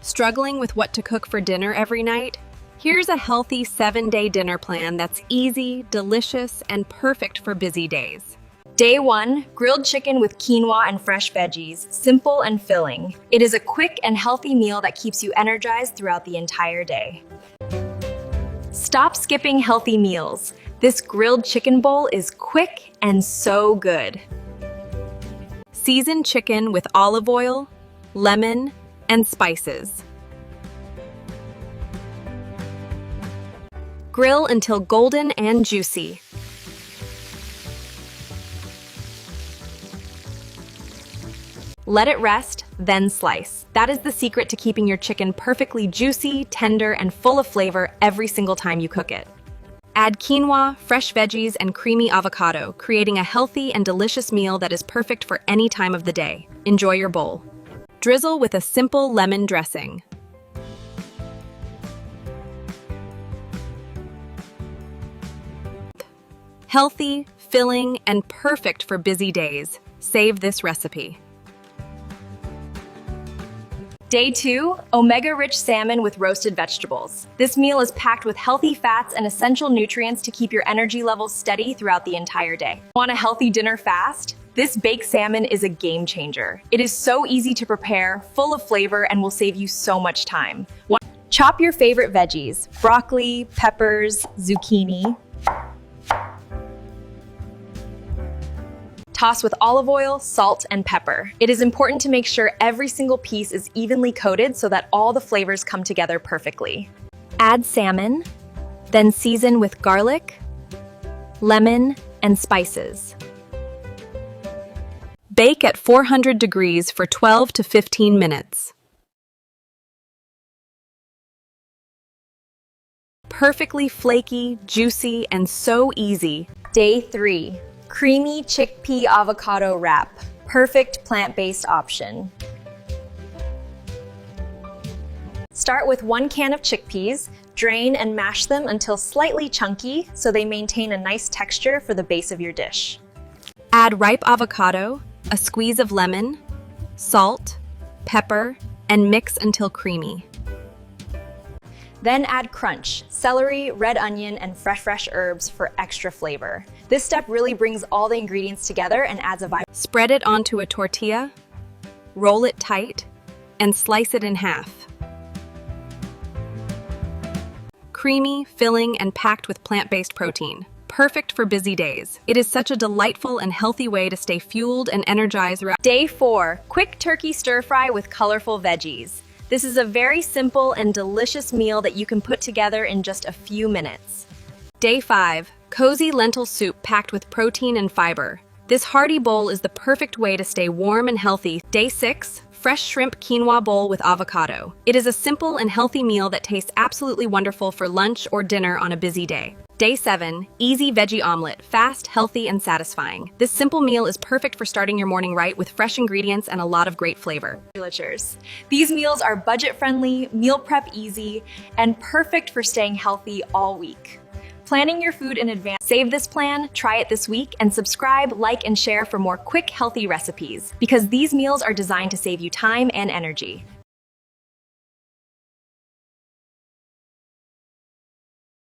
Struggling with what to cook for dinner every night? Here's a healthy 7-day dinner plan that's easy, delicious, and perfect for busy days. Day 1, grilled chicken with quinoa and fresh veggies, simple and filling. It is a quick and healthy meal that keeps you energized throughout the entire day. Stop skipping healthy meals. This grilled chicken bowl is quick and so good. Season chicken with olive oil, lemon, and spices. Grill until golden and juicy. Let it rest, then slice. That is the secret to keeping your chicken perfectly juicy, tender, and full of flavor every single time you cook it. Add quinoa, fresh veggies, and creamy avocado, creating a healthy and delicious meal that is perfect for any time of the day. Enjoy your bowl. Drizzle with a simple lemon dressing. Healthy, filling, and perfect for busy days. Save this recipe. Day 2, omega-rich salmon with roasted vegetables. This meal is packed with healthy fats and essential nutrients to keep your energy levels steady throughout the entire day. Want a healthy dinner fast? This baked salmon is a game changer. It is so easy to prepare, full of flavor, and will save you so much time. Chop your favorite veggies: broccoli, peppers, zucchini. Toss with olive oil, salt, and pepper. It is important to make sure every single piece is evenly coated so that all the flavors come together perfectly. Add salmon, then season with garlic, lemon, and spices. Bake at 400 degrees for 12 to 15 minutes. Perfectly flaky, juicy, and so easy. Day 3, creamy chickpea avocado wrap. Perfect plant-based option. Start with 1 can of chickpeas, drain and mash them until slightly chunky so they maintain a nice texture for the base of your dish. Add ripe avocado, a squeeze of lemon, salt, pepper, and mix until creamy. Then add crunch, celery, red onion, and fresh herbs for extra flavor. This step really brings all the ingredients together and adds a vibe. Spread it onto a tortilla, roll it tight, and slice it in half. Creamy, filling, and packed with plant-based protein. Perfect for busy days. It is such a delightful and healthy way to stay fueled and energized throughout. Day 4, quick turkey stir-fry with colorful veggies. This is a very simple and delicious meal that you can put together in just a few minutes. Day 5, cozy lentil soup packed with protein and fiber. This hearty bowl is the perfect way to stay warm and healthy. Day 6, fresh shrimp quinoa bowl with avocado. It is a simple and healthy meal that tastes absolutely wonderful for lunch or dinner on a busy day. Day 7, easy veggie omelet, fast, healthy, and satisfying. This simple meal is perfect for starting your morning right with fresh ingredients and a lot of great flavor. These meals are budget-friendly, meal prep easy, and perfect for staying healthy all week. Planning your food in advance. Save this plan, try it this week, and subscribe, like, and share for more quick, healthy recipes, because these meals are designed to save you time and energy.